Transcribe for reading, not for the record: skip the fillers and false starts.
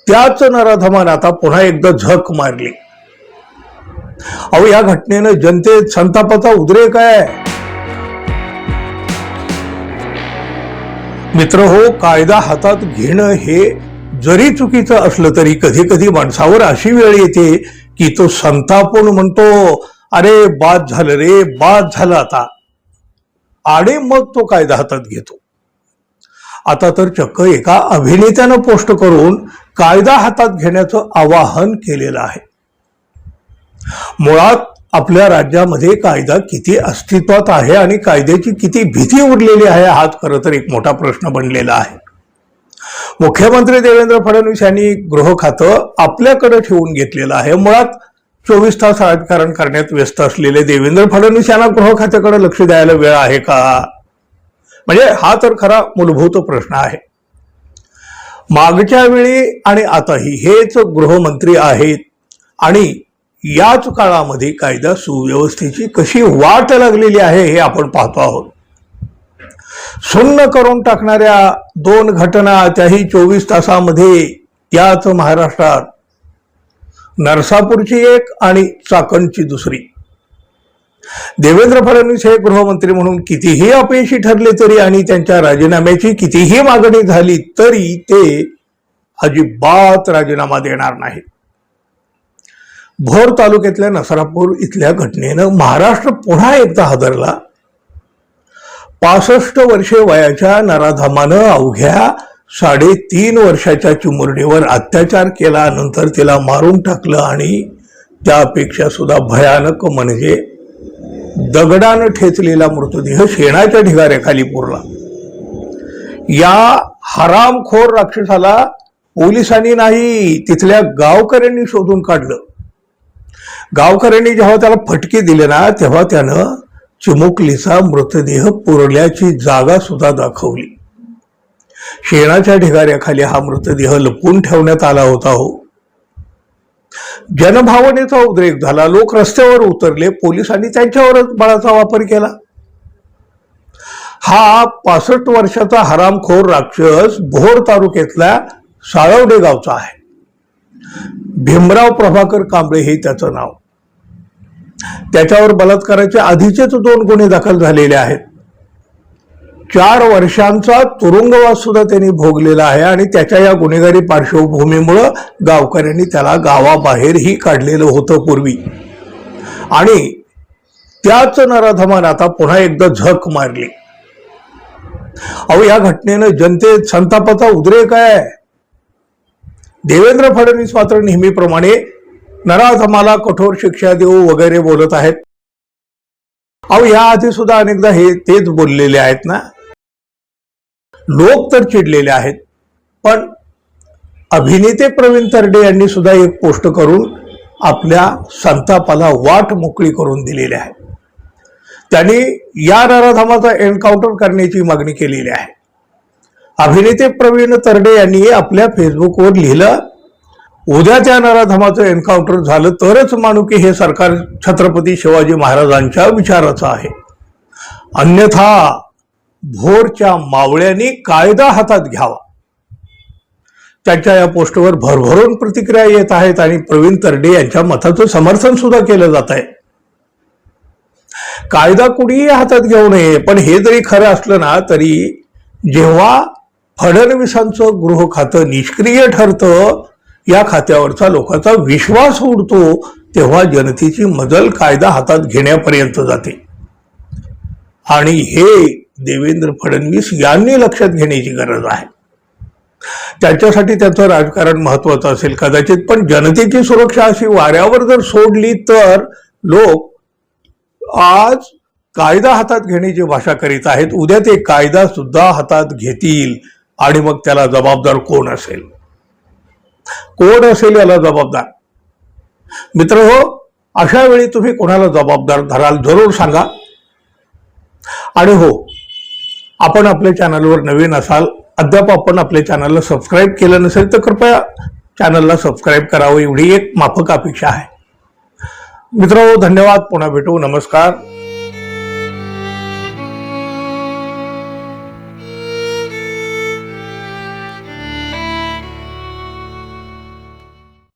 त्याच नराधमान आता पुन्हा एकदा झक मारली. अहो, या घटनेनं जनतेत संतापाचा उद्रेक आहे. मित्र हो, कायदा हातात घेणं हे जरी चुकीचं असलं तरी कधी कधी माणसावर अशी वेळ येते की तो संतापून म्हणतो, अरे बाद झालं रे, बाद झालं आता, आणि मग तो कायदा हातात घेतो. आता तर चक्क एका अभिनेत्यानं पोस्ट करून कायदा हातात घेण्याचं आवाहन केलेलं आहे. मुळात आपल्या राज्यामध्ये कायदा किती अस्तित्वात आहे आणि कायद्याची किती भीती उरलेली आहे हाच खरं तर एक मोठा प्रश्न बनलेला आहे. मुख्यमंत्री देवेंद्र फडणवीस यांनी गृह खातं आपल्याकडे ठेवून घेतलेलं आहे. मुळात 24 तास राजकारण करण्यात व्यस्त असलेले देवेंद्र फडणवीस यांना गृह खात्याकडे लक्ष द्यायला वेळ आहे का? म्हणजे हा तर खरा मूलभूत प्रश्न आहे. मागच्या वेळी आणि आताही हेच गृहमंत्री आहेत आणि याच काळामध्ये कायदा सुव्यवस्थेची कशी वाट लागलेली आहे हे आपण पाहतो आहोत. सुन्न करून टाकणाऱ्या 2 घटना, त्याही 24 तासामध्ये, त्याच महाराष्ट्रात. नरसापूरची एक आणि चाकणची दुसरी. देवेंद्र फडणवीस हे गृहमंत्री म्हणून कितीही अपयशी ठरले तरी आणि त्यांच्या राजीनाम्याची कितीही मागणी झाली तरी ते अजिबात राजीनामा देणार नाहीत. भोर तालुक्यातल्या नरसापूर इथल्या घटनेनं महाराष्ट्र पुन्हा एकदा हादरला. 65 वर्षे वयाच्या नराधमानं अवघ्या 3.5 वर्षाच्या चिमुरडीवर अत्याचार केला, नंतर तिला मारून टाकलं आणि त्यापेक्षा सुद्धा भयानक म्हणजे दगडानं ठेचलेला मृतदेह शेणाच्या ढिगाऱ्याखाली पुरला. या हरामखोर राक्षसाला पोलिसांनी नाही, तिथल्या गावकऱ्यांनी शोधून काढलं. गावकऱ्यांनी जेव्हा त्याला फटके दिले ना, तेव्हा त्यानं चिमुकलीचा मृतदेह पुरल्याची जागा सुद्धा दाखवली. शेणाच्या ढिगाऱ्याखाली हा मृतदेह लपवून ठेवण्यात आला होता. हो, जनभावनेचा उद्रेक झाला. लोक रस्त्यावर उतरले. पोलिसांनी त्यांच्यावरच बळाचा वापर केला. हा 65 वर्षाचा हरामखोर राक्षस भोर तालुक्यातल्या साळवडे गावचा आहे. भीमराव प्रभाकर कांबळे हे त्याचं नाव. त्याच्यावर बलात्काराचे आधीचेच 2 गुन्हे दाखल झालेले आहेत. 4 वर्षांचा तुरुंगवास सुद्धा त्यांनी भोगलेला आहे आणि त्याच्या या गुन्हेगारी पार्श्वभूमीमुळं गावकऱ्यांनी त्याला गावाबाहेरही काढलेलं होतं पूर्वी. आणि त्याच नराधमान आता पुन्हा एकदा झक मारली. अहो, या घटनेनं जनतेत संतापाचा उद्रेक आहे. देवेंद्र फडणवीस मात्र नेहमीप्रमाणे नराधमाला कठोर शिक्षा देऊ वगैरे बोलत आहेत. अहो, याआधी सुद्धा अनेकदा हे तेच बोललेले आहेत ना. लोक तर चिडलेले आहेत, पण अभिनेते प्रवीण तरडे यांनी सुद्धा एक पोस्ट करून आपल्या संतापाला वाट मोकळी करून दिलेली आहे. त्यांनी या नराधमाचा एन्काउंटर करण्याची मागणी केलेली आहे. अभिनेते प्रवीण तरडे यांनी आपल्या फेसबुकवर लिहिलं, उद्या त्या नराधमाचं एन्काउंटर झालं तरच मानू की हे सरकार छत्रपती शिवाजी महाराजांच्या विचाराचं आहे, अन्यथा भोरच्या मावळ्यांनी कायदा हातात घ्यावा. त्यांच्या या पोस्टवर भरभरून प्रतिक्रिया येत आहेत आणि प्रवीण तरडे यांच्या मताचं समर्थन सुद्धा केलं जात आहे. कायदा कुणीही हातात घेऊ नये, पण हे जरी खरं असलं ना तरी जेव्हा फडणवीसांचं गृह खातं निष्क्रिय ठरतं, या खात्यावरचा लोकांचा विश्वास उडतो, तेव्हा जनतेची मजल कायदा हातात घेण्यापर्यंत जाते. आणि हे देवेंद्र फडणवीस यांनी लक्षात घेण्याची गरज आहे. त्यांच्यासाठी त्यांचं राजकारण महत्वाचं असेल कदाचित, पण जनतेची सुरक्षा अशी वाऱ्यावर जर सोडली तर लोक आज कायदा हातात घेण्याची भाषा करीत आहेत. उद्या ते कायदा सुद्धा हातात घेतील आणि मग त्याला जबाबदार कोण असेल? कोण असेल याला जबाबदार? मित्र हो, अशा वेळी तुम्ही कोणाला जबाबदार धराल जरूर सांगा. आणि हो, आपण आपल्या चॅनलवर नवीन असाल, अद्याप आपण आपल्या चॅनलला सबस्क्राईब केलं नसेल तर कृपया चॅनलला सबस्क्राईब करावं, एवढी एक माफक अपेक्षा आहे. मित्र हो, धन्यवाद. पुन्हा भेटू. नमस्कार.